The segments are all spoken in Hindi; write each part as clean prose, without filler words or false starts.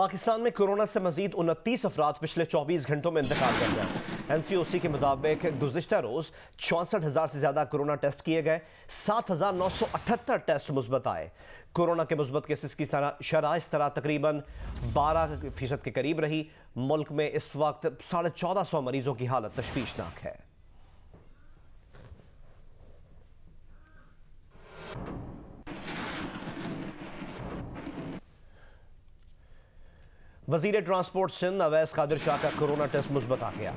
पाकिस्तान में कोरोना से मजीद 29 अफराद पिछले 24 घंटों में इंतकाल कर गए। NCOC के मुताबिक गुज़िश्ता रोज 64,000 से ज्यादा कोरोना टेस्ट किए गए। 7,978 टेस्ट मुस्बत आए। कोरोना के मुस्बत केसेस की शरह इस तरह तकरीबन 12% के करीब रही। मुल्क में इस वक्त 1450 मरीजों की हालत तशवीशनाक है। वजीर ट्रांसपोर्ट सिंध अवैस कादिर शाह का कोरोना टेस्ट मुस्बत आ गया।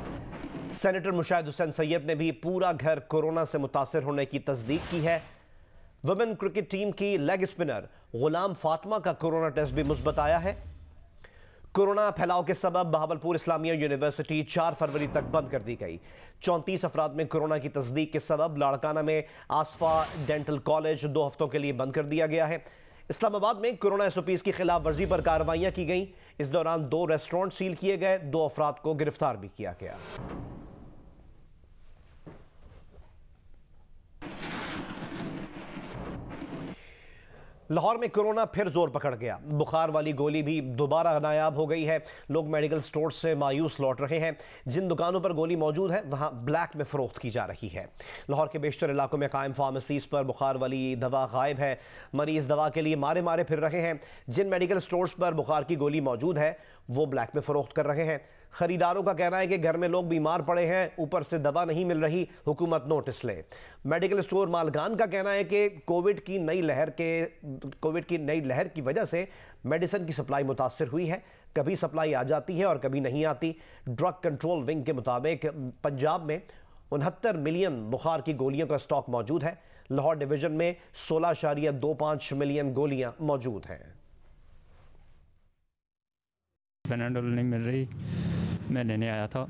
सेनेटर मुशाहिद हुसैन सैयद ने भी पूरा घर कोरोना से मुतासर होने की तस्दीक की है। वुमेन क्रिकेट टीम की लेग स्पिनर गुलाम फातिमा का कोरोना टेस्ट भी मुस्बत आया है। कोरोना फैलाव के सबब बहावलपुर इस्लामिया यूनिवर्सिटी 4 फरवरी तक बंद कर दी गई। 34 अफराद में कोरोना की तस्दीक के सबब लाड़काना में आसफा डेंटल कॉलेज 2 हफ्तों के लिए बंद कर दिया गया है। इस्लामाबाद में कोरोना SOPs की खिलाफ वर्जी पर कार्रवाइयां की गई। इस दौरान 2 रेस्टोरेंट सील किए गए। 2 अफराद को गिरफ्तार भी किया गया। लाहौर में कोरोना फिर जोर पकड़ गया। बुखार वाली गोली भी दोबारा नायाब हो गई है। लोग मेडिकल स्टोर से मायूस लौट रहे हैं। जिन दुकानों पर गोली मौजूद है वहां ब्लैक में फरोख्त की जा रही है। लाहौर के बेशतर इलाकों में कायम फार्मेसीज पर बुखार वाली दवा गायब है। मरीज दवा के लिए मारे मारे फिर रहे हैं। जिन मेडिकल स्टोर्स पर बुखार की गोली मौजूद है वो ब्लैक में फरोख्त कर रहे हैं। खरीदारों का कहना है कि घर में लोग बीमार पड़े हैं, ऊपर से दवा नहीं मिल रही, हुकूमत नोटिस ले। मेडिकल स्टोर मालकान का कहना है कि कोविड की नई लहर की वजह से मेडिसिन की सप्लाई मुतासर हुई है। कभी सप्लाई आ जाती है और कभी नहीं आती। ड्रग कंट्रोल विंग के मुताबिक पंजाब में 69 मिलियन बुखार की गोलियों का स्टॉक मौजूद है। लाहौर डिवीजन में 16.25 मिलियन गोलियां मौजूद हैं। पैनाडोल नहीं मिल रही, मैं लेने आया था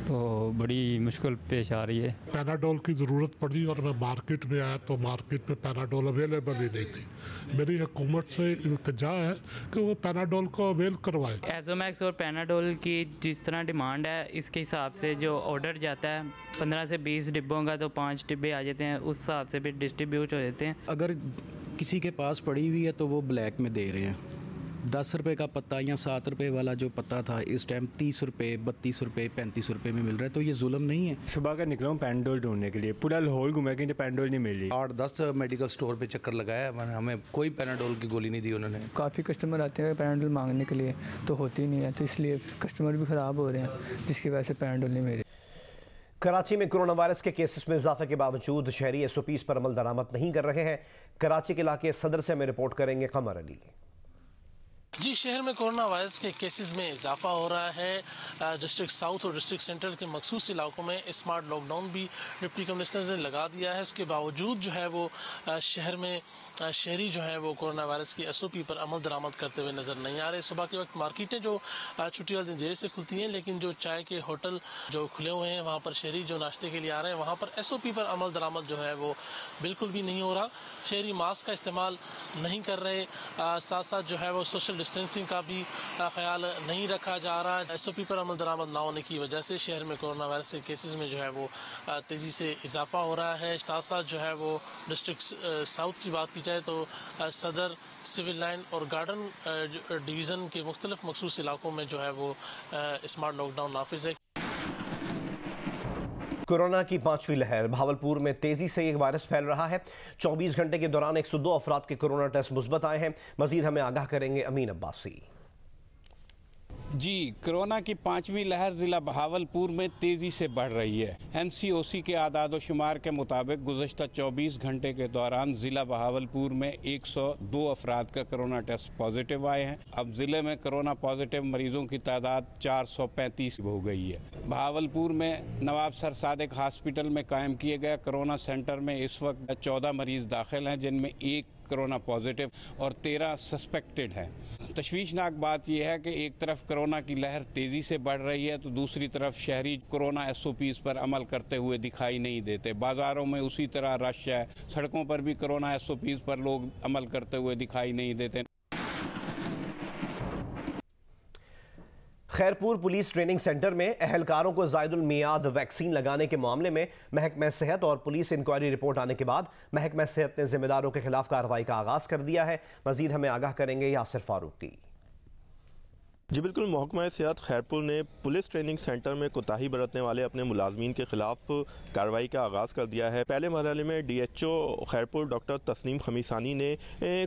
तो बड़ी मुश्किल पेश आ रही है। पैनाडोल की ज़रूरत पड़ी और मैं मार्केट में आया तो मार्केट में पैनाडोल अवेलेबल ही नहीं थी। मेरी हुकूमत से इल्तिजा है कि वो पैनाडोल को अवेल करवाए। एजोमैक्स और पैनाडोल की जिस तरह डिमांड है इसके हिसाब से जो ऑर्डर जाता है 15 से 20 डिब्बों का तो 5 डिब्बे आ जाते हैं, उस हिसाब से भी डिस्ट्रीब्यूट हो जाते हैं। अगर किसी के पास पड़ी हुई है तो वो ब्लैक में दे रहे हैं। 10 रुपये का पत्ता या 7 रुपये वाला जो पत्ता था इस टाइम 30 रुपये, 32 रुपये, 35 रुपये में मिल रहा है। तो ये जुल्म नहीं है। सुबह का निकला हूँ पैनाडोल ढूंढने के लिए, पूरा लाहौर घूमा कि पैनाडोल नहीं मिली। 8-10 मेडिकल स्टोर पे चक्कर लगाया, हमें कोई पैनाडोल की गोली नहीं दी उन्होंने। काफ़ी कस्टमर आते हैं पैनाडोल मांगने के लिए तो होती नहीं है, तो इसलिए कस्टमर भी ख़राब हो रहे हैं जिसकी वजह से पैनाडोल नहीं मिल रही। कराची में कोरोना वायरस के केसेस में इजाफे के बावजूद शहरी SOPs पर अमल दरामद नहीं कर रहे हैं। कराची के इलाके सदर से हमें रिपोर्ट करेंगे कमर अली। जी, शहर में कोरोना वायरस के केसेस में इजाफा हो रहा है। डिस्ट्रिक्ट साउथ और डिस्ट्रिक्ट सेंट्रल के मखसूस इलाकों में स्मार्ट लॉकडाउन भी डिप्टी कमिश्नर ने लगा दिया है। उसके बावजूद जो है वो शहर में शहरी जो है वो कोरोना वायरस की SOP पर अमल दरामद करते हुए नजर नहीं आ रहे। सुबह के वक्त मार्केटें जो छुट्टी वाले दिन देर से खुलती हैं, लेकिन जो चाय के होटल जो खुले हुए हैं वहाँ पर शहरी जो नाश्ते के लिए आ रहे हैं वहाँ पर SOP पर अमल दरामद जो है वो बिल्कुल भी नहीं हो रहा। शहरी मास्क का इस्तेमाल नहीं कर रहे, साथ साथ जो है वो सोशल डिस्टेंसिंग का भी ख्याल नहीं रखा जा रहा है। SOP पर अमल दरामद ना होने की वजह से शहर में कोरोना वायरस के केसेस में जो है वो तेजी से इजाफा हो रहा है। साथ साथ जो है वो डिस्ट्रिक्ट साउथ की बात की जाए तो सदर, सिविल लाइन और गार्डन डिवीज़न के मुख्तलिफ मखसूस इलाकों में जो है वो स्मार्ट लॉकडाउन नाफिज है। कोरोना की 5वीं लहर, बहावलपुर में तेजी से एक वायरस फैल रहा है। 24 घंटे के दौरान 102 अफराद के कोरोना टेस्ट मुस्बत आए हैं। मजीद हमें आगाह करेंगे अमीन अब्बासी। जी, कोरोना की 5वीं लहर ज़िला बहावलपुर में तेज़ी से बढ़ रही है। NCOC के आदाद शुमार के मुताबिक गुज़श्ता 24 घंटे के दौरान ज़िला बहावलपुर में 102 अफराद का कोरोना टेस्ट पॉजिटिव आए हैं। अब ज़िले में कोरोना पॉजिटिव मरीज़ों की तादाद 435 हो गई है। बहावलपुर में नवाब सर सादिक हॉस्पिटल में कायम किए गए कोरोना सेंटर में इस वक्त 14 मरीज़ दाखिल हैं, जिनमें 1 कोरोना पॉजिटिव और 13 सस्पेक्टेड हैं। तशवीशनाक बात यह है कि एक तरफ कोरोना की लहर तेज़ी से बढ़ रही है तो दूसरी तरफ शहरी कोरोना SOPs पर अमल करते हुए दिखाई नहीं देते। बाज़ारों में उसी तरह रश है, सड़कों पर भी कोरोना SOPs पर लोग अमल करते हुए दिखाई नहीं देते। खैरपुर पुलिस ट्रेनिंग सेंटर में अहलकारों को ज़ायदुल मियाद वैक्सीन लगाने के मामले में महकमा सेहत और पुलिस इंक्वायरी रिपोर्ट आने के बाद महकमा सेहत ने जिम्मेदारों के खिलाफ कार्रवाई का आगाज कर दिया है। मजीद हमें आगाह करेंगे यासिर फारूकी। जी बिल्कुल, महकमा सेहत खैरपुर ने पुलिस ट्रेनिंग सेंटर में कोताही बरतने वाले अपने मुलाजमीन के खिलाफ कार्रवाई का आगाज़ कर दिया है। पहले मरहले में DHO खैरपुर डॉक्टर तस्नीम खमीसानी ने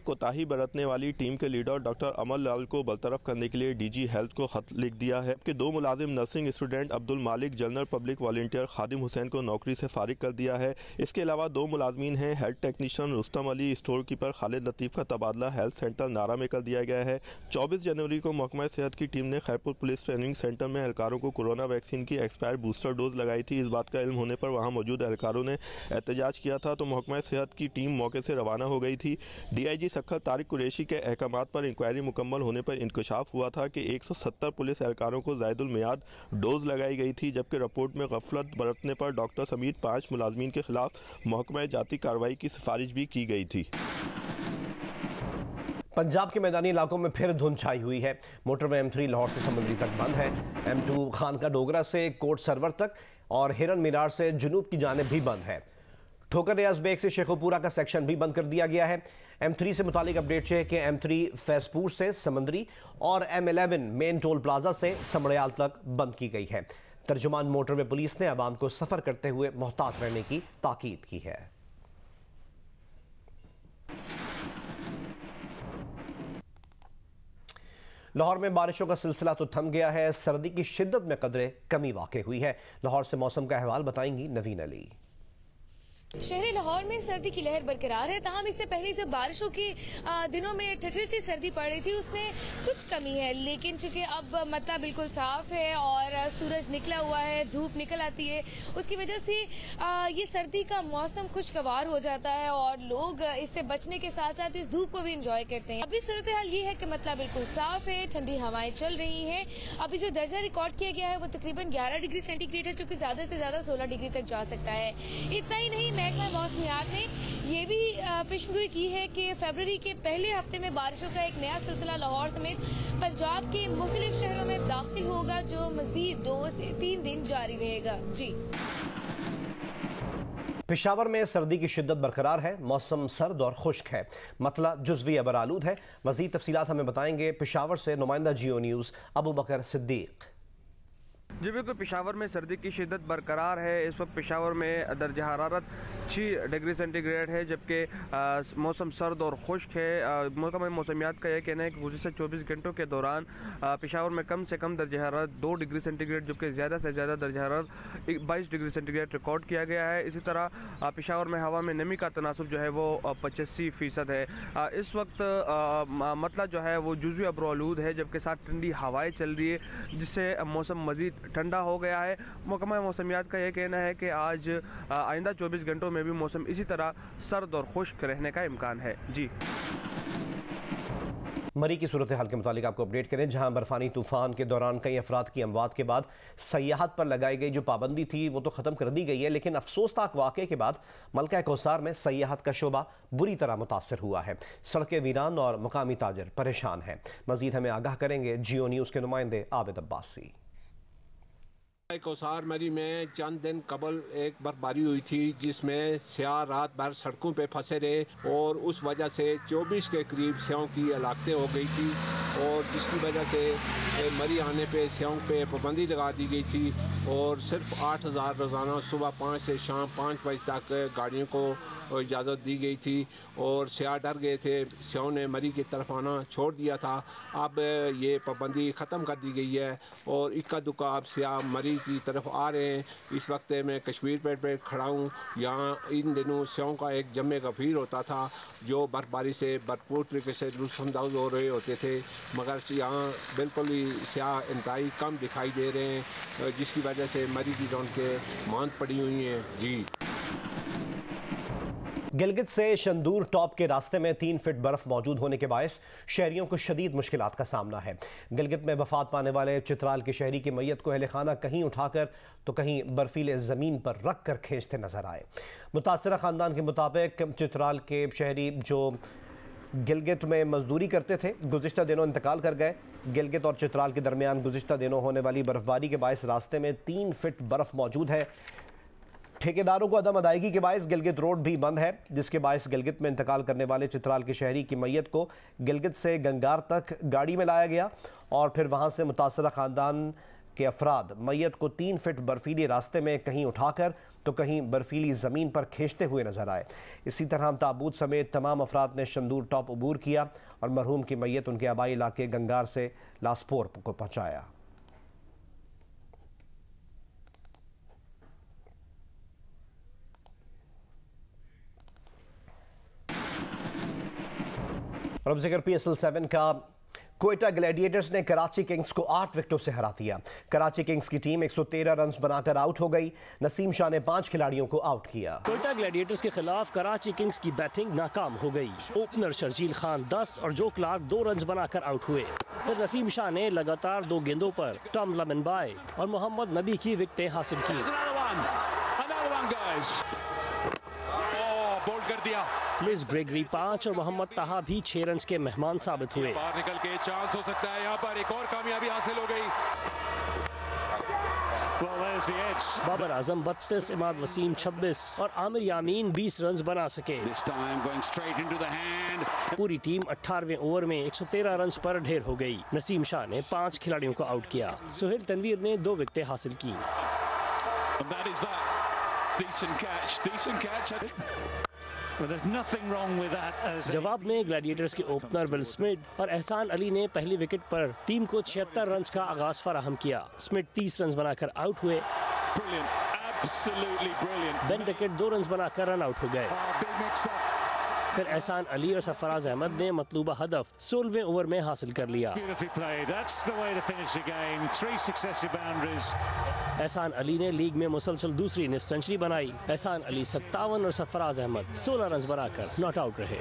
कोताही बरतने वाली टीम के लीडर डॉक्टर अमर लाल को बरतरफ करने के लिए DG हेल्थ को खत लिख दिया है कि 2 मुलाजिम नर्सिंग स्टूडेंट अब्दुल मालिक जनरल पब्लिक वॉलंटियर खादिम हुसैन को नौकरी से फारिग कर दिया है। इसके अलावा 2 मुलाजमीन हैं health technician Rustam Ali, store keeper Khalid Latif का तबादला हेल्थ सेंटर नारा में कर दिया गया है। 24 जनवरी को महकमा सेहत की टीम ने खैरपुर पुलिस ट्रेनिंग सेंटर में एहलकारों को कोरोना वैक्सीन की एक्सपायर बूस्टर डोज लगाई थी। इस बात का इल्म होने पर वहां मौजूद एहलकारों ने एहतजाज किया था तो महकमा सेहत की टीम मौके से रवाना हो गई थी। DIG सख्खत तारिक कुरैशी के अहकामात पर इंक्वायरी मुकम्मल होने पर इंकशाफ हुआ था कि 170 पुलिस एहलकारों को ज़ायदुल मियाद डोज लगाई गई थी, जबकि रिपोर्ट में गफलत बरतने पर डॉक्टर समेत 5 मुलाजमीन के खिलाफ महकमा जाती कार्रवाई की सिफारिश भी की गई थी। पंजाब के मैदानी इलाकों में फिर धुंध छाई हुई है। मोटरवे M3 लाहौर से समंदरी तक बंद है। M2 खानका डोगरा से कोट सरवर तक और हिरन मीनार से जुनूब की जानिब भी बंद है। ठोकर रियाज बेग से शेखुपुरा का सेक्शन भी बंद कर दिया गया है। M3 से मुतालिक अपडेट है कि M3 फैजपुर से समंदरी और M11 मेन टोल प्लाजा से समड़याल तक बंद की गई है। तर्जुमान मोटरवे पुलिस ने अवाम को सफर करते हुए मोहतात रहने की ताकीद की है। लाहौर में बारिशों का सिलसिला तो थम गया है, सर्दी की शिद्दत में कदरे कमी वाक़ई हुई है। लाहौर से मौसम का अहवाल बताएंगी नवीन अली। शहरी लाहौर में सर्दी की लहर बरकरार है। तमाम इससे पहले जब बारिशों के दिनों में ठठरती सर्दी पड़ रही थी उसमें कुछ कमी है, लेकिन चूंकि अब मतला बिल्कुल साफ है और सूरज निकला हुआ है, धूप निकल आती है, उसकी वजह से ये सर्दी का मौसम खुशगवार हो जाता है और लोग इससे बचने के साथ साथ इस धूप को भी इंजॉय करते हैं। अभी सूरत हाल ये है कि मतला बिल्कुल साफ है, ठंडी हवाएं चल रही हैं। अभी जो दर्जा रिकॉर्ड किया गया है वो तकरीबन 11 डिग्री सेंटीग्रेड है, जो कि ज्यादा से ज्यादा 16 डिग्री तक जा सकता है। इतना ही नहीं, महकमा मौसमियात ने ये भी पेशगोई की है कि फरवरी के पहले हफ्ते में बारिशों का एक नया सिलसिला लाहौर समेत पंजाब के मुख्तलिफ शहरों में दाखिल होगा, जो मजीद 2 से 3 दिन जारी रहेगा। जी, पेशावर में सर्दी की शिद्दत बरकरार है, मौसम सर्द और खुश्क है, मतला जुज़वी अबरालूद है। मजीद तफसीलात हमें बताएंगे पेशावर से नुमाइंदा जियो न्यूज़ अबू बकर सिद्दीक। जी बिल्कुल, पेशावर में सर्दी की शिद्दत बरकरार है। इस वक्त पेशावर में दर्जा हरारत 6 डिग्री सेंटीग्रेड है, जबकि मौसम सर्द और खुश्क है। महकमा मौसमियात का यह कहना है कि गुज़िश्ता 24 घंटों के दौरान पेशावर में कम से कम दर्जा हरारत 2 डिग्री सेंटीग्रेड जबकि ज़्यादा से ज़्यादा दर्जा हरारत 22 डिग्री सेंटीग्रेड रिकॉर्ड किया गया है। इसी तरह पेशावर में हवा में नमी का तनासुब जो है वो 85% है। इस वक्त मतला जो है वो जुज़वी अबरालूद है, जबकि साथ ठंडी हवाएँ चल रही है, जिससे मौसम मज़ीद ठंडा हो गया है। महकमा मौसमियात का यह कहना है कि आज आइंदा 24 घंटों में भी मौसम इसी तरह सर्द और खुश्क रहने का इम्कान है। जी, मरी की सूरत हाल के मुतालिक आपको अपडेट करें, जहां बर्फानी तूफान के दौरान कई अफराद की अमवात के बाद सयाहत पर लगाई गई जो पाबंदी थी वो तो ख़त्म कर दी गई है, लेकिन अफसोसनाक वाक़े के बाद मलका कौसार में सयाहत का शोबा बुरी तरह मुतासर हुआ है। सड़कें वीरान और मुकामी ताजर परेशान हैं। मजीद हमें आगाह करेंगे जियो न्यूज़ के नुमाइंदे आबिद अब्बासी। कौसार मरी में चंद दिन कबल एक बर्फबारी हुई थी, जिसमें स्याह रात भर सड़कों पे फंसे रहे और उस वजह से 24 के करीब स्याहों की हलाकतें हो गई थी और जिसकी वजह से मरी आने पे स्याहों पे पाबंदी लगा दी गई थी और सिर्फ 8000 रोज़ाना सुबह 5 से शाम 5 बजे तक गाड़ियों को इजाज़त दी गई थी और स्याह डर गए थे। स्याहों ने मरी की तरफ आना छोड़ दिया था। अब ये पाबंदी ख़त्म कर दी गई है और इक्का दुक्का अब स्याह मरी की तरफ आ रहे हैं। इस वक्त मैं कश्मीर पेट पे खड़ा हूँ। यहाँ इन दिनों स्याहों का एक जमे गफीर होता था जो बर्फबारी से भरपूर तरीके से लुत्फ़अंदाज़ हो रहे होते थे, मगर यहाँ बिल्कुल ही स्याह इंतहाई कम दिखाई दे रहे हैं, जिसकी वजह से मरी की रौनकें मांद पड़ी हुई हैं। जी, गिलगित से शंदूर टॉप के रास्ते में 3 फीट बर्फ मौजूद होने के बायस शहरियों को शदीद मुश्किलात का सामना है। गिलगित में वफात पाने वाले चित्राल के शहरी की मैयत को अहलखाना कहीं उठाकर तो कहीं बर्फीले ज़मीन पर रख कर खींचते नजर आए। मुतासरा ख़ानदान के मुताबिक चित्राल के शहरी जो गिलगित में मजदूरी करते थे गुज़िश्ता दिनों इंतकाल कर गए। गिलगित और चित्राल के दरमियान गुज़िश्ता दिनों होने वाली बर्फबारी के बायस रास्ते में 3 फीट बर्फ मौजूद है। ठेकेदारों को अदम अदायगी के बायस गिलगित रोड भी बंद है, जिसके बायस गिलगित में इंतकाल करने वाले चित्राल के शहरी की मैयत को गिलगित से गंगार तक गाड़ी में लाया गया और फिर वहां से मुतासरा खानदान के अफराद मैयत को 3 फीट बर्फीली रास्ते में कहीं उठाकर तो कहीं बर्फीली ज़मीन पर खींचते हुए नजर आए। इसी तरह ताबूत समेत तमाम अफराद ने शंदूर टॉप अबूर किया और मरहूम की मैयत उनके आबाई इलाके गंगार से लासपोर को पहुंचाया। और अब जिक्र PSL 7 का। कोयटा ग्लैडिएटर्स ने कराची किंग्स को 8 विकेटों से हरा दिया। कराची किंग्स की टीम 113 रन बनाकर आउट हो गई। नसीम शाह ने 5 खिलाड़ियों को आउट किया। कोयटा ग्लैडिएटर्स के खिलाफ कराची किंग्स की बैटिंग नाकाम हो गई। ओपनर शर्जील खान 10 और जो क्लार्क 2 रन बनाकर आउट हुए। फिर नसीम शाह ने लगातार 2 गेंदों पर टॉम लमनबाई और मोहम्मद नबी की विकेटें हासिल की। बोल्ड कर दिया। लिज ग्रेगरी 5 और मोहम्मद ताहा भी 6 रन के मेहमान साबित हुए। बाहर निकल के चांस हो सकता है, यहाँ पर एक और कामयाबी हासिल हो गई। बाबर आजम 32, इमाद वसीम 26 और आमिर यामीन 20 रन बना सके। पूरी टीम 18वें ओवर में 113 रन पर ढेर हो गई। नसीम शाह ने 5 खिलाड़ियों को आउट किया। सुहेल तनवीर ने 2 विकेटें हासिल की। जवाब में ग्लैडिएटर्स के ओपनर विल स्मिथ और एहसान अली ने पहली विकेट पर टीम को 76 रन का आगाज फराहम किया। स्मिथ 30 रन बनाकर आउट हुए। बेन डकेट 2 रन बनाकर रन आउट हो गए। फिर एहसान अली और सरफराज अहमद ने मतलूबा हदफ 16वें ओवर में हासिल कर लिया। एहसान अली ने लीग में मुसलसल दूसरी इनिंग्स सेंचुरी बनाई। एहसान अली 57 और सरफराज अहमद 16 रन बनाकर नॉट आउट रहे।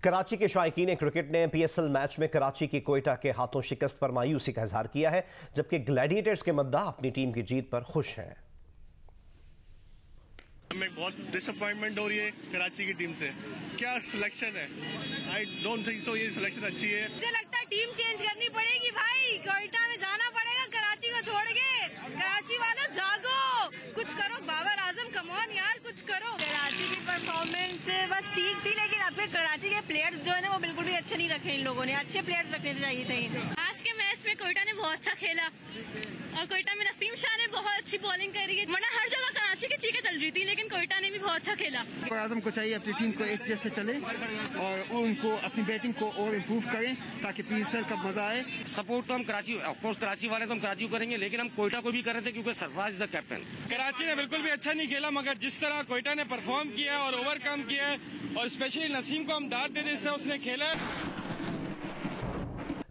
कराची के शायकीन क्रिकेट ने PSL मैच में कराची की कोयटा के हाथों शिकस्त पर मायूसी का इजहार किया है, जबकि ग्लैडिएटर्स के मद्दाह अपनी टीम की जीत पर खुश हैं। हमें बहुत डिसअपॉइंटमेंट हो रही है कराची की टीम से। क्या सिलेक्शन है, आई डोंट थिंक सो ये सिलेक्शन अच्छी है। मुझे लगता है टीम चेंज करनी पड़ेगी भाई, कोयटा में जाना पड़ेगा कराची को छोड़ के। कराची वालों जागो, कुछ करो। बाबर आजम कम ऑन यार, कुछ करो। कराची की परफॉर्मेंस बस ठीक थी, लेकिन अब कराची के प्लेयर जो है ना वो बिल्कुल भी अच्छे नहीं रखे इन लोगों ने। अच्छे प्लेयर रखने चाहिए थे। आज के मैच में कोयटा ने बहुत अच्छा खेला और कोयटा में नसीम शाह ने बहुत अच्छी बॉलिंग करी है। वरना हर जगह कराची की चीखें चल रही थी, लेकिन कोयटा ने भी बहुत अच्छा खेला। आजम को चाहिए अपनी टीम को एक जैसे चले और उनको अपनी बैटिंग को और इम्प्रूव करें ताकि PSL का मजा आए। सपोर्ट तो हम कराची, ऑफकोर्स कराची वाले तो हम कराची को करेंगे, लेकिन हम कोयटा को भी कर रहे थे क्योंकि Sarfaraz is the captain. Karachi ने बिल्कुल भी अच्छा नहीं खेला, मगर जिस तरह कोयटा ने परफॉर्म किया और ओवरकम किया और स्पेशली नसीम को हम दाद दे दें, उसने खेला।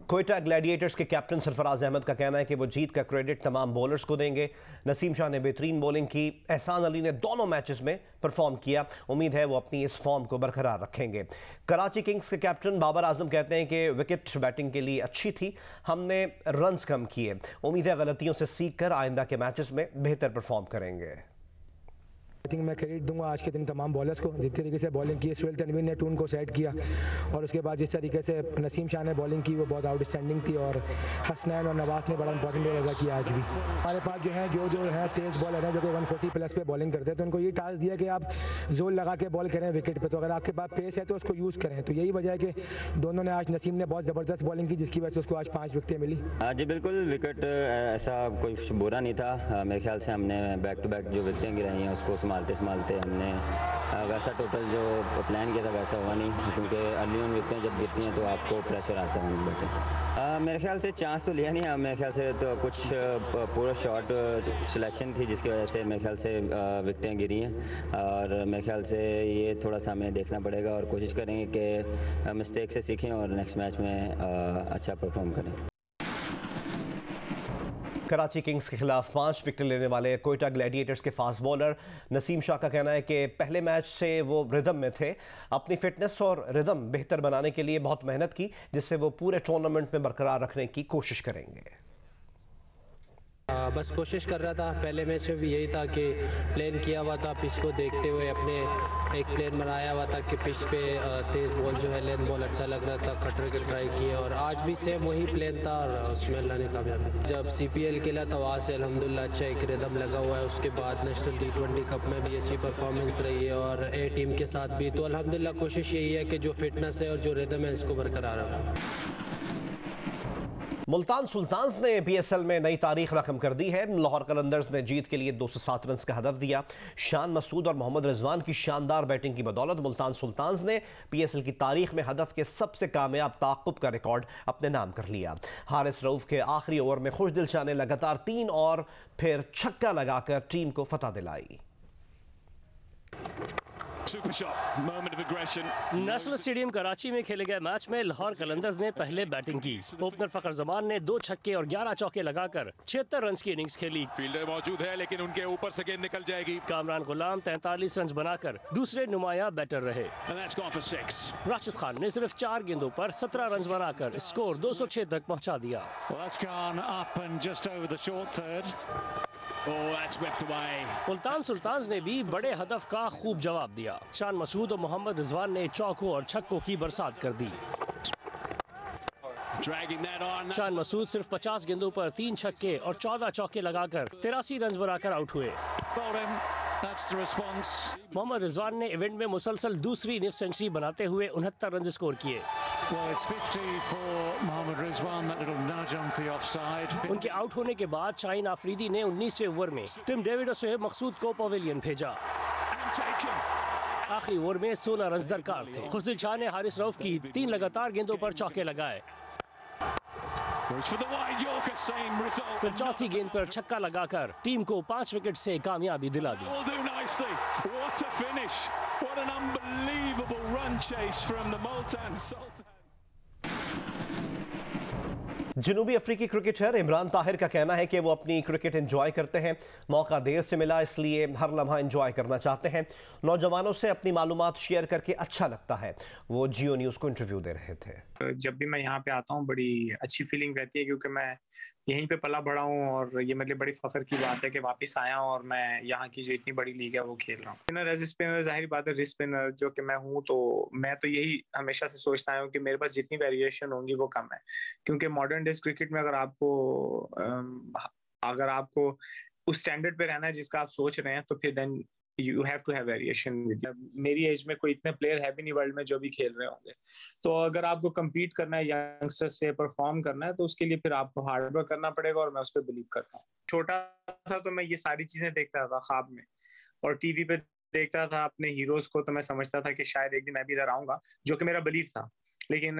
कोयटा ग्लैडिएटर्स के कैप्टन सरफराज अहमद का कहना है कि वो जीत का क्रेडिट तमाम बॉलर्स को देंगे। नसीम शाह ने बेहतरीन बॉलिंग की। एहसान अली ने दोनों मैचेस में परफॉर्म किया। उम्मीद है वो अपनी इस फॉर्म को बरकरार रखेंगे। कराची किंग्स के कैप्टन बाबर आजम कहते हैं कि विकेट बैटिंग के लिए अच्छी थी, हमने रन्स कम किए। उम्मीद है गलतियों से सीख कर आइंदा के मैचेस में बेहतर परफॉर्म करेंगे। बैटिंग मैं क्रेडिट दूंगा आज के दिन तमाम बॉलर्स को, जिस तरीके से बॉलिंग की। सुहेल तनवीर ने टून को सेट किया और उसके बाद जिस तरीके से नसीम शाह ने बॉलिंग की वो बहुत आउटस्टैंडिंग थी और हसनैन और नवाज ने बड़ा इंपॉर्टेंट रोल अदा किया। आज भी हमारे पास जो है तेज़ बॉलर हैं जो कि 140+ पे बॉलिंग करते हैं, तो उनको ये टास्क दिया कि आप जोर लगा के बॉल करें विकेट पे, तो अगर आपके पास पेस है तो उसको यूज़ करें। तो यही वजह है कि दोनों ने आज, नसीम ने बहुत ज़बरदस्त बॉलिंग की जिसकी वजह से उसको आज 5 विकेटें मिली। जी बिल्कुल, विकेट ऐसा कोई बुरा नहीं था। मेरे ख्याल से हमने बैक टू बैक जो विकेटें गिराई हैं उसको संभालते हमने वैसा टोटल जो प्लान किया था वैसा हुआ नहीं, क्योंकि अर्ली ऑन विकेटें जब गिरती हैं तो आपको प्रेशर आता है बैटिंग। मेरे ख्याल से चांस तो लिया नहीं, मेरे ख्याल से तो कुछ पूरा शॉर्ट सिलेक्शन थी जिसकी वजह से मेरे ख्याल से विकेटें गिरी हैं और मेरे ख्याल से ये थोड़ा सा हमें देखना पड़ेगा और कोशिश करेंगे कि मिस्टेक से सीखें और नेक्स्ट मैच में अच्छा परफॉर्म करें। कराची किंग्स के खिलाफ 5 विकेट लेने वाले कोयटा ग्लैडिएटर्स के फास्ट बॉलर नसीम शाह का कहना है कि पहले मैच से वो रिदम में थे। अपनी फिटनेस और रिदम बेहतर बनाने के लिए बहुत मेहनत की, जिससे वो पूरे टूर्नामेंट में बरकरार रखने की कोशिश करेंगे। बस कोशिश कर रहा था। पहले मैच में भी यही था कि प्लान किया हुआ था, पिच को देखते हुए अपने एक प्लान बनाया हुआ था कि पिच पे तेज़ बॉल जो है लेंथ बॉल अच्छा लग रहा था, कटर के ट्राई किए और आज भी सेम वही प्लान था और उसमें अल्लाह ने कामयाबी। जब CPL खेला तो वहाँ से अल्हम्दुलिल्लाह अच्छा एक रिदम लगा हुआ है। उसके बाद नेशनल T20 कप में भी अच्छी परफॉर्मेंस रही है और A टीम के साथ भी। तो अल्हम्दुलिल्लाह कोशिश यही है कि जो फिटनेस है और जो रिदम है इसको बरकरार रखो। मुल्तान सुल्तान्स ने PSL में नई तारीख रकम कर दी है। लाहौर कलंदर्स ने जीत के लिए 207 रन का हदफ दिया। शान मसूद और मोहम्मद रिजवान की शानदार बैटिंग की बदौलत मुल्तान सुल्तान्स ने PSL की तारीख में हदफ के सबसे कामयाब ताक़ुब का रिकॉर्ड अपने नाम कर लिया। हारिस रऊफ के आखिरी ओवर में खुशदिल शाह ने लगातार 3 और फिर छक्का लगाकर टीम को फतह दिलाई। नेशनल स्टेडियम कराची में खेले गए मैच में लाहौर कलंदर्स ने पहले बैटिंग की। ओपनर फखर जमान ने 2 छक्के और 11 चौके लगाकर 76 रन की इनिंग्स खेली। फील्डर मौजूद है लेकिन उनके ऊपर से गेंद निकल जाएगी। कामरान गुलाम 43 रन बनाकर दूसरे नुमाया बैटर रहे। राशिद खान ने सिर्फ 4 गेंदों पर 17 रन बनाकर स्कोर 206 तक पहुँचा दिया। मुल्तान सुल्तान्स ने भी बड़े हदफ का खूब जवाब दिया। शान मसूद और मोहम्मद रिजवान ने चौकों और छक्कों की बरसात कर दी। शान मसूद सिर्फ 50 गेंदों पर 3 छक्के और 14 चौके लगाकर 83 रन बनाकर आउट हुए। मोहम्मद रिजवान ने इवेंट में मुसलसल दूसरी इनिंग्स सेंचुरी बनाते हुए 69 रन स्कोर किए। उनके आउट होने के बाद शाहीन आफरीदी ने 19वें ओवर में टिम डेविड और शोएब मकसूद को पवेलियन भेजा। आखिरी ओवर में 16 रन दरकार थे। खुशदिल शाह ने हारिस रऊफ की 3 लगातार गेंदों पर चौके लगाए। फिर चौथी गेंद पर छक्का लगाकर टीम को 5 विकेट से कामयाबी दिला दी। जनूबी अफ्रीकी क्रिकेटर इमरान ताहिर का कहना है कि वो अपनी क्रिकेट एंजॉय करते हैं। मौका देर से मिला इसलिए हर लम्हा एंजॉय करना चाहते हैं। नौजवानों से अपनी मालूमात शेयर करके अच्छा लगता है। वो जियो न्यूज़ को इंटरव्यू दे रहे थे। जब भी मैं यहाँ पे आता हूँ बड़ी अच्छी फीलिंग रहती है क्योंकि मैं यहीं पे पला बड़ा हूँ और ये मेरे लिए बड़ी फख्र की बात है कि वापस आया हूँ और मैं यहाँ की जो इतनी बड़ी लीग है वो खेल रहा हूँ। स्पिनर एज स्पिनर जाहिर बात है रिस्ट स्पिनर जो कि मैं हूँ तो मैं तो यही हमेशा से सोचता आया हूँ कि मेरे पास जितनी वेरिएशन होंगी वो कम है क्योंकि मॉडर्न डेज क्रिकेट में अगर आपको उस स्टैंडर्ड पे रहना है जिसका आप सोच रहे हैं तो फिर then you have to have variation. मेरी एज में कोई इतने प्लेयर है भी नहीं वर्ल्ड में जो भी खेल रहे होंगे तो अगर आपको compete करना है यंगस्टर से परफॉर्म करना है तो उसके लिए फिर आपको हार्ड वर्क करना पड़ेगा और मैं उस पर बिलीव करता हूँ। छोटा था तो मैं ये सारी चीजें देखता था ख्वाब में और टीवी पे देखता था अपने हीरोज को तो मैं समझता था कि शायद एक दिन मैं भी इधर आऊंगा जो कि मेरा बिलीव था। लेकिन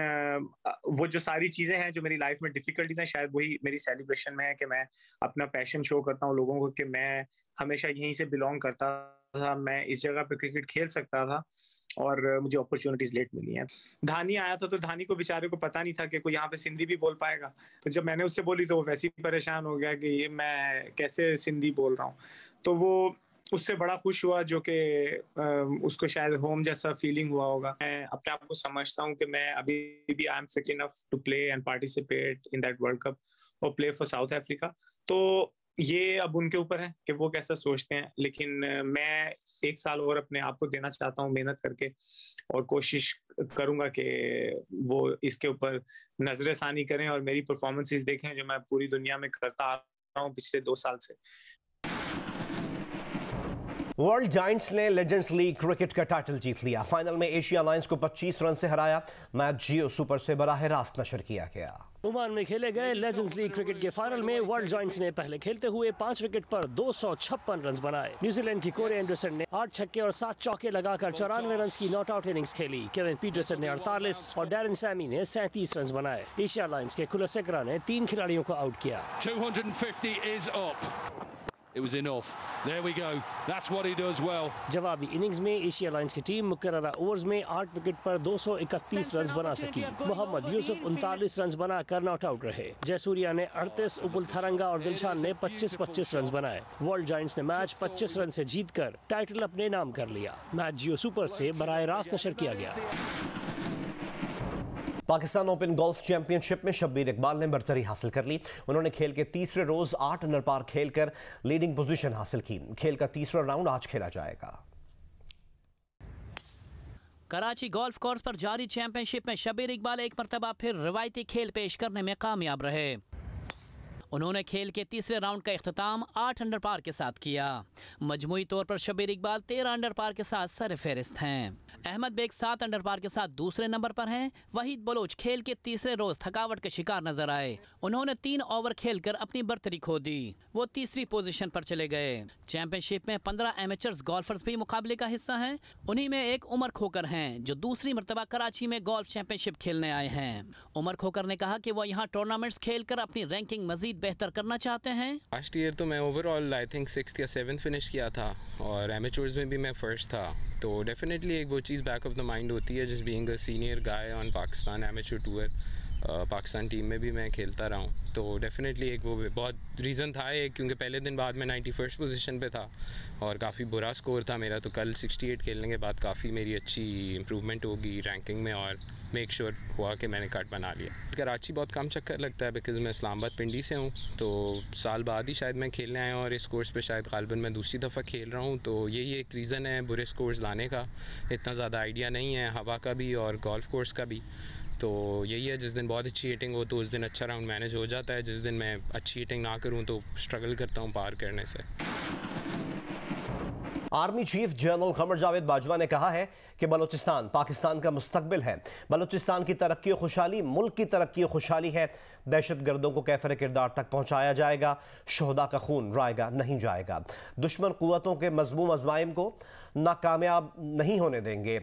वो जो सारी चीजें हैं जो मेरी लाइफ में डिफिकल्टीज हैं शायद वही मेरी सेलिब्रेशन में है कि मैं अपना पैशन शो करता हूँ लोगों को कि मैं हमेशा यहीं से बिलोंग करता था, मैं इस जगह पे क्रिकेट खेल सकता था और मुझे अपॉर्चुनिटीज लेट मिली हैं। धानी आया था तो धानी को बेचारे को पता नहीं था कि कोई यहाँ पे सिंधी भी बोल पाएगा तो जब मैंने उससे बोली तो वो वैसे ही परेशान हो गया कि ये मैं कैसे सिंधी बोल रहा हूँ तो वो उससे बड़ा खुश हुआ जो कि उसको शायद होम जैसा फीलिंग हुआ होगा। मैं अपने आप को समझता हूँ कि मैं अभी भी I am fit enough to play and participate in that world cup और प्ले फॉर साउथ अफ्रीका। तो ये अब उनके ऊपर है कि वो कैसा सोचते हैं लेकिन मैं 1 साल और अपने आप को देना चाहता हूँ मेहनत करके और कोशिश करूंगा कि वो इसके ऊपर नजरसानी करें और मेरी परफॉर्मेंसेस देखें जो मैं पूरी दुनिया में करता आ रहा हूँ पिछले 2 साल से। वर्ल्ड जायंट्स ने लेजेंड्स लीग क्रिकेट का टाइटल जीत लिया। फाइनल में एशिया लायंस को 25 रन से हराया। मैच जियो सुपर से बराह रास्त नशर किया गया। ओमान में खेले गए लेजेंड्स लीग क्रिकेट के फाइनल में वर्ल्ड जायंट्स ने पहले खेलते हुए 5 विकेट पर 256 रन बनाए। न्यूजीलैंड की कोरी एंडरसन ने 8 छक्के और 7 चौके लगाकर 94 रन की नॉट आउट इनिंग्स खेली। केविन पीटरसन ने 48 और डैरन सैमी ने 37 रन बनाए। एशिया लायंस के कुलसेकरा ने 3 खिलाड़ियों को आउट किया। 250 is up. It was enough. There we go. That's what he does well. जवाबी इनिंग्स में एशिया लायंस की टीम मुकर्ररा ओवर्स में 8 विकेट पर 231 रन बना सकी। मोहम्मद यूसुफ 39 रन बनाकर नॉट आउट रहे। जयसूर्या ने 38, उपुल थरंगा और दिलशान ने 25-25 रन बनाए। वर्ल्ड जायंट्स ने मैच 25 रन से जीतकर टाइटल अपने नाम कर लिया। मैच जियो सुपर से बराह रास्त नशर किया गया। पाकिस्तान ओपन गोल्फ चैंपियनशिप में शब्बीर इकबाल ने बरतरी हासिल कर ली। उन्होंने खेल के तीसरे रोज 8 अंडर पार खेलकर लीडिंग पोजीशन हासिल की। खेल का तीसरा राउंड आज खेला जाएगा। कराची गोल्फ कोर्स पर जारी चैंपियनशिप में शब्बीर इकबाल एक मरतबा फिर रिवायती खेल पेश करने में कामयाब रहे। उन्होंने खेल के तीसरे राउंड का इख्तिताम 8 अंडर पार के साथ किया। मजमूई तौर पर शब्बीर इकबाल 13 अंडर पार के साथ सर फहरिस्त हैं। अहमद बेग 7 अंडर पार के साथ दूसरे नंबर पर हैं। वहीद बलोच खेल के तीसरे रोज थकावट के शिकार नजर आए। उन्होंने 3 ओवर खेलकर अपनी बर्तरी खो दी। वो तीसरी पोजीशन पर चले गए। चैंपियनशिप में 15 एमेचर्स गोल्फर्स भी मुकाबले का हिस्सा हैं। उन्हीं में एक उमर खोकर हैं जो दूसरी मरतबा कराची में गोल्फ चैंपियनशिप खेलने आए हैं। उमर खोकर ने कहा कि वो यहाँ टूर्नामेंट्स खेलकर अपनी रैंकिंग मजीद बेहतर करना चाहते हैं। लास्ट ईयर तो मैं ओवरऑल आई थिंक 6th या 7th फिनिश किया था और एमेचर्स में भी मैं फर्स्ट था। तो डेफिनेटली एक वो चीज़ बैक ऑफ द माइंड होती है, just being a senior guy on Pakistan amateur tour. Pakistan team में भी मैं खेलता रहा हूँ, तो डेफिनेटली एक वो बहुत रीज़न था एक, क्योंकि पहले दिन बाद मैं 91st पोजीशन पे था और काफ़ी बुरा स्कोर था मेरा। तो कल 68 खेलने के बाद काफ़ी मेरी अच्छी इम्प्रूवमेंट होगी रैंकिंग में और मेक श्योर हुआ कि मैंने कट बना लिया। कराची बहुत कम चक्कर लगता है बिकॉज़ मैं इस्लामाबाद पिंडी से हूँ, तो साल बाद ही शायद मैं खेलने आया हूँ और इस कोर्स पे शायद गालिबन मैं दूसरी दफ़ा खेल रहा हूँ। तो यही एक रीज़न है बुरे स्कोर्स लाने का। इतना ज़्यादा आइडिया नहीं है हवा का भी और गोल्फ कोर्स का भी। तो यही है, जिस दिन बहुत अच्छी हिटिंग हो तो उस दिन अच्छा राउंड मैनेज हो जाता है। जिस दिन मैं अच्छी हिटिंग ना करूँ तो स्ट्रगल करता हूँ पार करने से। Army chief general Qamar Javed Bajwa ने कहा है कि बलूचिस्तान पाकिस्तान का मुस्तकबिल है। बलूचिस्तान की तरक्की और खुशहाली मुल्क की तरक्की और खुशहाली है। दहशतगर्दों को कैफर किरदार तक पहुंचाया जाएगा। शोहदा का खून रायगा नहीं जाएगा। दुश्मन कुव्वतों के मज़मूम अज़माइम को नाकामयाब नहीं होने देंगे।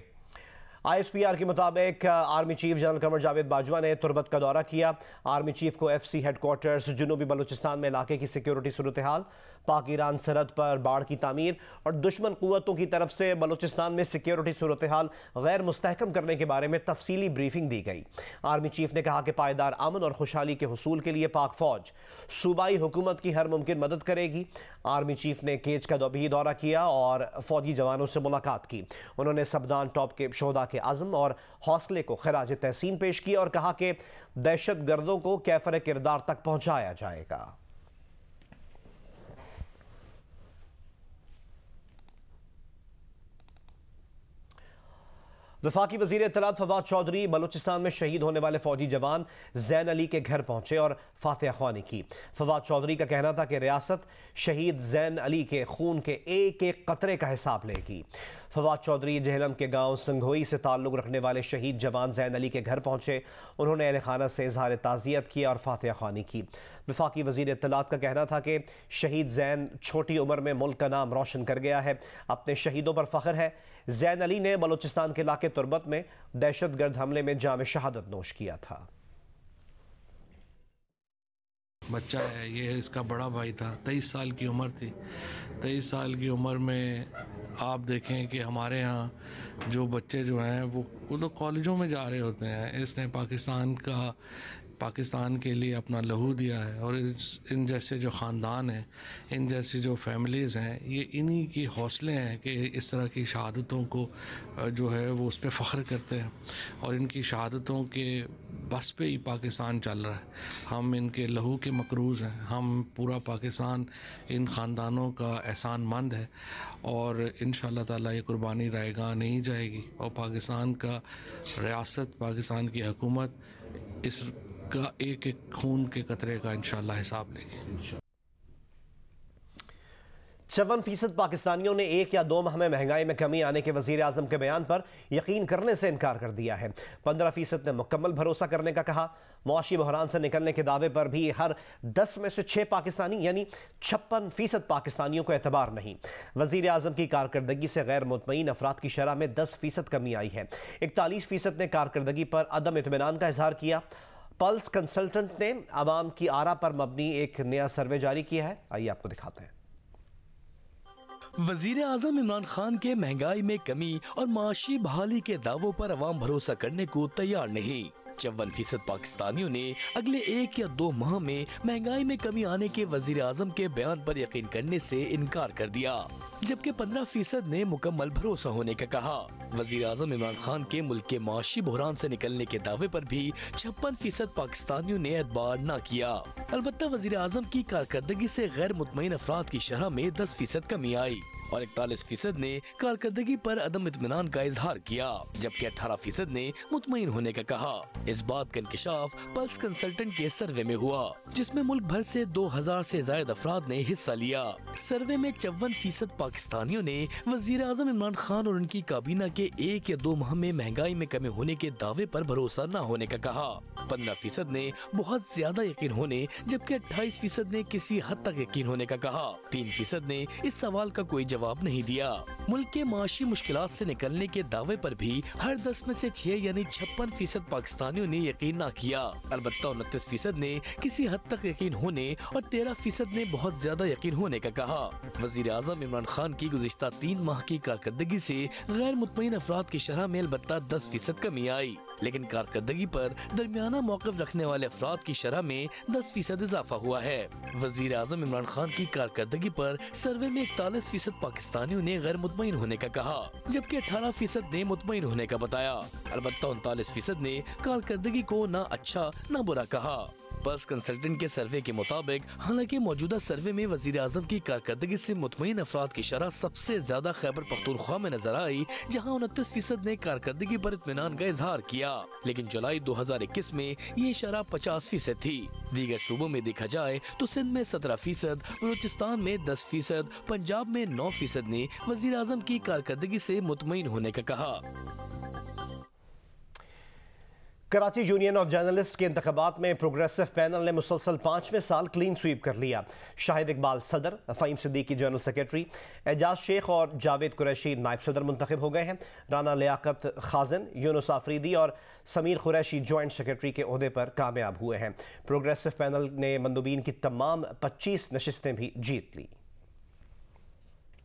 ISPR के मुताबिक army chief general Qamar Javed Bajwa ने तुरबत का दौरा किया। आर्मी चीफ को FC हेडक्वार्टर्स, जनूबी बलूचिस्तान में इलाके की सिक्योरिटी सूरत हाल, पाक ईरान सरहद पर बाढ़ की तामीर और दुश्मन कुव्वतों की तरफ से बलूचिस्तान में सिक्योरिटी सूरत हाल गैर मुस्तहकम करने के बारे में तफसीली ब्रीफिंग दी गई। आर्मी चीफ ने कहा कि पायदार अमन और खुशहाली के हुसूल के लिए पाक फौज सूबाई हुकूमत की हर मुमकिन मदद करेगी। आर्मी चीफ ने केज का भी दौरा किया और फौजी जवानों से मुलाकात की। उन्होंने सब्दान टॉप के शोहदा के आज़म और हौसले को खराज तहसीन पेश किया और कहा कि दहशत गर्दों को कैफर किरदार तक पहुंचाया जाएगा। वफाकी वज़ीर इत्तलात फवाद चौधरी बलूचिस्तान में शहीद होने वाले फौजी जवान जैन अली के घर पहुंचे और फातिहा ख्वानी की। फवाद चौधरी का कहना था कि रियासत शहीद जैन अली के खून के एक एक कतरे का हिसाब लेगी। फवाद चौधरी जहलम के गांव संघोई से ताल्लुक़ रखने वाले शहीद जवान जैन अली के घर पहुंचे। उन्होंने अहल खाना से इजहार ताज़ियत किया और फातिहा ख्वानी की। वफाकी वज़ीर इत्तलात का कहना था कि शहीद जैन छोटी उम्र में मुल्क का नाम रोशन कर गया है। अपने शहीदों पर फ़ख्र है। जैन अली ने बलूचिस्तान के इलाके तुरबत में दहशतगर्द हमले में जाम शहादत नोश किया था। बच्चा है ये, इसका बड़ा भाई था। 23 साल की उम्र थी। 23 साल की उम्र में आप देखें कि हमारे यहाँ जो बच्चे जो हैं वो तो कॉलेजों में जा रहे होते हैं। इसने पाकिस्तान के लिए अपना लहू दिया है और इन जैसे जो ख़ानदान हैं, इन जैसी जो फैमिलीज़ हैं, ये इन्हीं की हौसले हैं कि इस तरह की शहादतों को जो है वो उस पर फ़ख्र करते हैं और इनकी शहादतों के बस पे ही पाकिस्तान चल रहा है। हम इनके लहू के मकरूज़ हैं। हम पूरा पाकिस्तान इन ख़ानदानों का एहसानमंद है और इंशाअल्लाह ताला ये कुर्बानी रायगा नहीं जाएगी और पाकिस्तान का रियासत, पाकिस्तान की हुकूमत इसका एक एक खून के कतरे का इंशाअल्लाह हिसाब लेगी। 54% पाकिस्तानियों ने 1 या 2 माह में महंगाई में कमी आने के वज़ीर आज़म के बयान पर यकीन करने से इनकार कर दिया है। 15% ने मुकम्मल भरोसा करने का कहा। मुआशी बहरान से निकलने के दावे पर भी हर 10 में से 6 पाकिस्तानी यानी 56% पाकिस्तानियों को एतबार नहीं। वज़ीर आज़म की कारकर्दगी से गैर मुतमईन अफराद की शरह में 10% कमी आई है। 41% ने कारकर्दगी पर अदम इत्मीनान का इजहार किया। पल्स कंसल्टेंट ने आवाम की आरा पर मबनी एक नया सर्वे जारी किया है। आइए आपको दिखाते हैं। वजीर आजम इमरान खान के महंगाई में कमी और माशी बहाली के दावों पर अवाम भरोसा करने को तैयार नहीं। 54% पाकिस्तानियों ने अगले 1 या 2 माह में महंगाई में कमी आने के वजीर आजम के बयान पर यकीन करने से इनकार कर दिया, जबकि 15% ने मुकम्मल भरोसा होने का कहा। वजीर आज़म इमरान खान के मुल्क के माशी बहरान से निकलने के दावे पर भी 56% पाकिस्तानियों ने एतबार न किया। अलबत्ता वजीर आज़म की कारकर्दगी से गैर मुतमईन अफराद की शरह में 10% कमी आई और 41% ने कारकर्दगी पर अदम इत्मीनान का इजहार किया, जबकि 18% ने मुतमईन होने का कहा। इस बात का इंकिशाफ पल्स कंसल्टेंट के सर्वे में हुआ, जिसमें मुल्क भर से 2000 से ज्यादा अफराद ने हिस्सा लिया। सर्वे में 54% पाकिस्तानियों ने वजीर आज़म इमरान खान और उनकी काबीना के 1 या 2 माह में महंगाई में कमी होने के दावे पर भरोसा न होने का कहा। 15% ने बहुत ज्यादा यकीन होने, जबकि 28% ने किसी हद तक यकीन होने का कहा। 3% ने इस सवाल का कोई जवाब नहीं दिया। मुल्क के माशी मुश्किलात से निकलने के दावे पर भी हर 10 में से 6 यानी 56% पाकिस्तानियों ने यकीन न किया। अलबत्ता 29% ने किसी हद तक यकीन होने और 13% ने बहुत ज्यादा यकीन होने का कहा। वजीर आज़म इमरान खान की गुज़िश्ता 3 माह की कारकर्दगी से गैर मुतमईन अफराद की शरह में अलबत्ता 10% कमी आई, लेकिन कारकर्दगी पर दरमियाना मौक़िफ़ रखने वाले अफराद की शरह में 10% इजाफा हुआ है। वजीर आज़म इमरान खान की कारकर्दगी पर सर्वे में 41% पाकिस्तानियों ने गैर मुतमईन होने का कहा, जबकि 18% ने मुतमईन होने का बताया। अलबत्ता 39% ने कारकर्दगी को न अच्छा न बुरा कहा। पल्स कंसल्टेंट के सर्वे के मुताबिक हालांकि मौजूदा सर्वे में वजीर आज़म की कारकर्दगी से मुतमईन अफराद की शरह सबसे ज्यादा खैबर पख्तूनख्वा में नजर आई, जहां 29% ने कारकर्दगी पर इत्मीनान का इजहार किया, लेकिन जुलाई 2021 में ये शरह 50% थी। दीगर सूबों में देखा जाए तो सिंध में 17%, बलूचिस्तान में 10%, पंजाब में 9% ने वजीर आज़म की कारकर्दगी से मुतमईन होने का कहा। कराची यूनियन ऑफ जर्नलिस्ट के इंतखाबात में प्रोग्रेसिव पैनल ने मुसलसल 5वें साल क्लीन स्वीप कर लिया। शाहिद इकबाल सदर, फ़हीम सिद्दीकी जनरल सेक्रेटरी, एजाज शेख और जावेद कुरैशी नायब सदर मुंतखब हो गए हैं। राना लियाकत खाजिन, यूनुस आफरीदी और समीर कुरैशी जॉइंट सेक्रेटरी के ओहदे पर कामयाब हुए हैं। प्रोग्रेसिव पैनल ने मंदूबीन की तमाम 25 नशिस्तें भी जीत ली।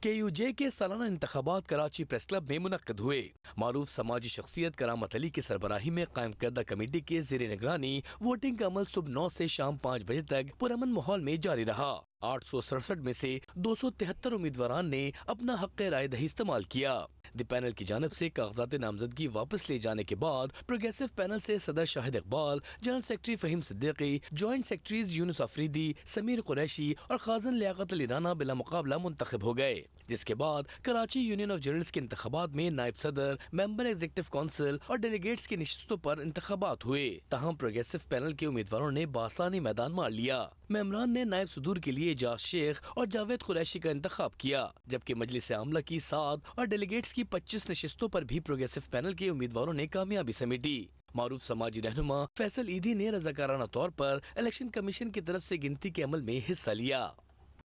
KUJ के सालाना इंतखाबात कराची प्रेस क्लब में मुनक्किद हुए। मारूफ समाजी शख्सियत करामत अली की सरबराही में कायम करदा कमेटी के ज़ेरे निगरानी वोटिंग का अमल सुबह 9 से शाम 5 बजे तक पुरअमन माहौल में जारी रहा। 867 में से 273 उम्मीदवारान ने अपना हक़ राय दही इस्तेमाल किया। द पैनल की जानिब से कागजात नामजदगी वापस ले जाने के बाद प्रोग्रेसिव पैनल से सदर Shahid Iqbal, general secretary Faheem Siddiqui, joint secretaries Younus Afridi, Sameer Qureshi और खाजिन लियाकत अली राना बिला मुकाबला मुंतखब हो गए। जिसके बाद कराची यूनियन ऑफ जर्नलिस्ट के इंतखाबात में नायब सदर, मेंबर एग्जीक्यूटिव काउंसिल और डेलीगेट्स की नशिस्तों पर इंतखाबात हुए। तहम प्रोग्रेसिव पैनल के उम्मीदवारों ने बासानी मैदान मार लिया। मेंबरान ने नायब सदूर के लिए एजाज शेख और जावेद कुरैशी का इंतखाब किया, जबकि मजलिस आमला की 7 और डेलीगेट्स की 25 नशिस्तों पर भी प्रोग्रेसिव पैनल के उम्मीदवारों ने कामयाबी समेटी। मारूफ समाजी रहनुमा फैसल ईदी ने रजाकाराना तौर पर इलेक्शन कमीशन की तरफ से गिनती के अमल में हिस्सा लिया।